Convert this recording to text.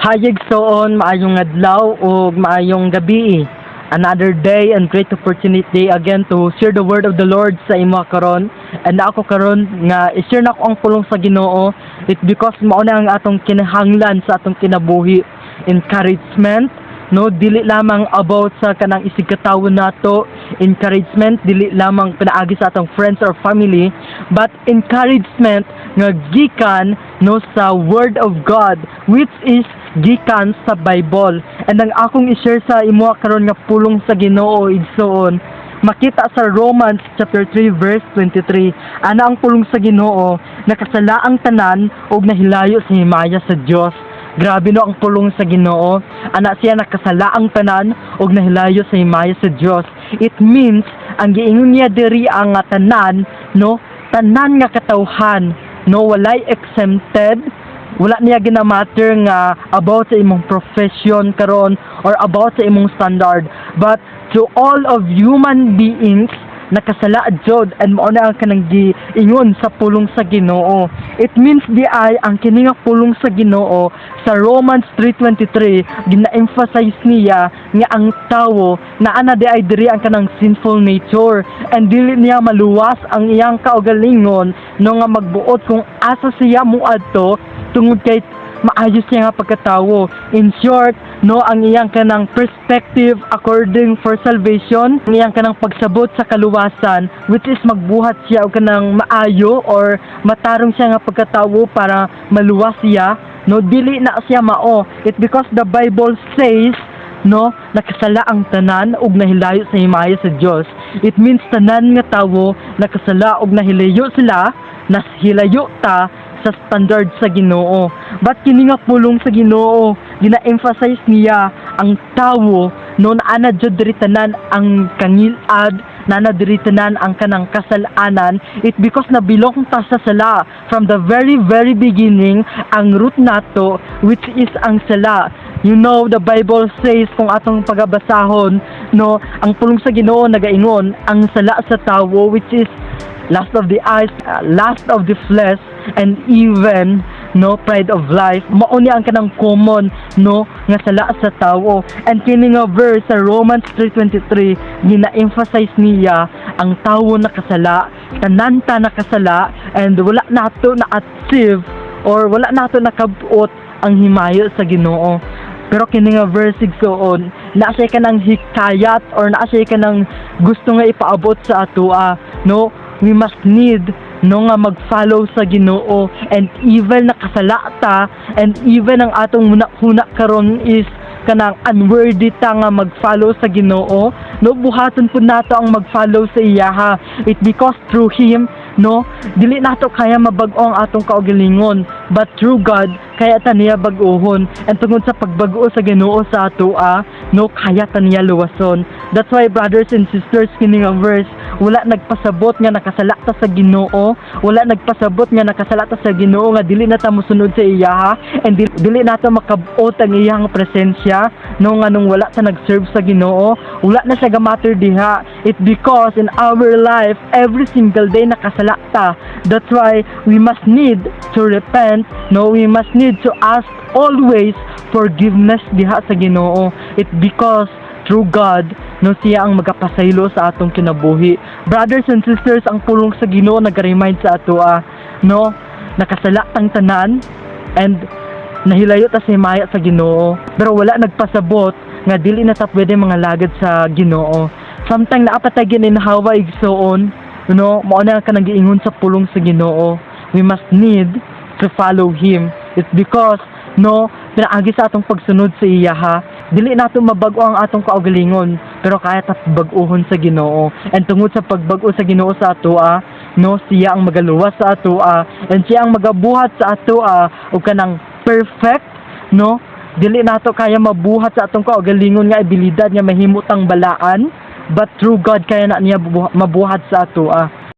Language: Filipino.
Hayag soon, maayong adlaw o maayong gabi. Another day and great opportunity again to share the word of the Lord sa imo karon. And ako karon nga i-share na ko ang pulong sa Ginoo. It because mao na ang atong kinahanglan sa atong kinabuhi. Encouragement, no, dili lamang about sa kanang isigkatawon nato. Encouragement dili lamang pinaagi sa atong friends or family, but encouragement nga gikan no sa word of God, which is gikan sa Bible. And ang akong i-share sa imo karon nga pulong sa Ginoo igsoon, makita sa Romans chapter 3 verse 23. Ana ang pulong sa Ginoo, nakasala ang tanan ug nahilayo sa himaya sa Dios. Grabe no ang pulong sa Ginoo. Ana siya nakasala ang tanan ug nahilayo sa himaya sa Dios. It means ang giingon niya diri ang tanan, no, tanan nga katawhan, no, walay exempted. Wala niya ginamatter nga about sa imong profession karon or about sa imong standard, but to all of human beings nakasala jud, and mao na ang kanang giingon sa pulong sa Ginoo. It means di ay ang kini nga pulong sa Ginoo sa Romans 3:23 gina-emphasize niya nga ang tawo na ana di ay diri ang kanang sinful nature, and dili niya maluwas ang iyang kaugalingon no nga magbuot kung asa siya moadto tungod kay maayos siya nga pagkatawo. In short, no, ang iyang kanang perspective according for salvation, ang iyang kanang pagsabot sa kaluwasan, which is magbuhat siya og kanang maayo or matarong siya nga pagkatawo para maluwas siya, no, dili na siya mao. It because the Bible says, no, nakasala ang tanan ug nahilayo sa himaya sa Dios. It means tanan nga tawo nakasala ug nahilayo sila, nahilayo ta sa standard sa Ginoo. But kini nga pulong sa Ginoo, gina-emphasize niya ang tawo no na ana jud diri tanan ang kangilad, na ana diri tanan ang kanang kasalanan. It because na belong ta sa sala from the very beginning, ang root nato which is ang sala. You know, the Bible says kung atong pagabasahon, no, ang pulong sa Ginoo nagaingon ang sala sa tawo, which is lust of the eyes, lust of the flesh, and even no pride of life. Mao ni ang kanang common no nga sala sa tawo. And kini nga verse sa Romans 3:23 gina-emphasize niya ang tawo nakasala, tanan ta nakasala, and wala nato na achieve or wala nato nakabuot ang himayo sa Ginoo. Pero kini nga verse igsoon, naa siya kanang hikayat or naa siya kanang gusto nga ipaabot sa atoa, no, we must need no nga mag-follow sa Ginoo, and even nakasala ta, and even ang atong huna karon is kanang unworthy ta nga mag-follow sa Ginoo, no, buhaton pud nato ang mag-follow sa iyaha. It because through Him, no, dili nato kaya mabag-o ang atong kaugalingon, but through God kaya ta niya bag-ohon, and tungod sa pagbag-o sa Ginoo sa atoa, no, kaya ta niya luwason. That's why brothers and sisters, kini nga verse wala nagpasabot nga nakasala ta sa Ginoo, wala nagpasabot nga nakasala ta sa Ginoo nga dili na ta mosunod sa iyaha, and dili na ta makabuot ang iyang presensya no nga nung wala ta nag-serve sa Ginoo. Wala na siya gamatter diha. It because in our life every single day nakasala ta. That's why we must need to repent, no, we must need to ask always forgiveness diha sa Ginoo. It because through God, no, siya ang magapasaylo sa atong kinabuhi. Brothers and sisters, ang pulong sa Ginoo nag-remind sa ato, no, nakasala tang tanan, and nahilayo ta sa himaya sa Ginoo. Pero wala nagpasabot nga dili na ta pwede mga lagad sa Ginoo. Sometimes naapatay gininhawa igsoon, no, mao na ka nagiingon sa pulong sa Ginoo. We must need to follow Him. It's because, no, pinaagi sa atong pagsunod sa iyaha, dili nato mabag-o ang atong kaugalingon, pero kaya ta bag-ohon sa Ginoo. And tungod sa pagbag-o sa Ginoo sa atoa, no, siya ang magaluwas sa atoa, and siya ang magabuhat sa atoa og kanang perfect, no, dili nato kaya mabuhat sa atong kaugalingon nga abilidad nga mahimutang balaan, but through God kaya na niya mabuhat sa atoa.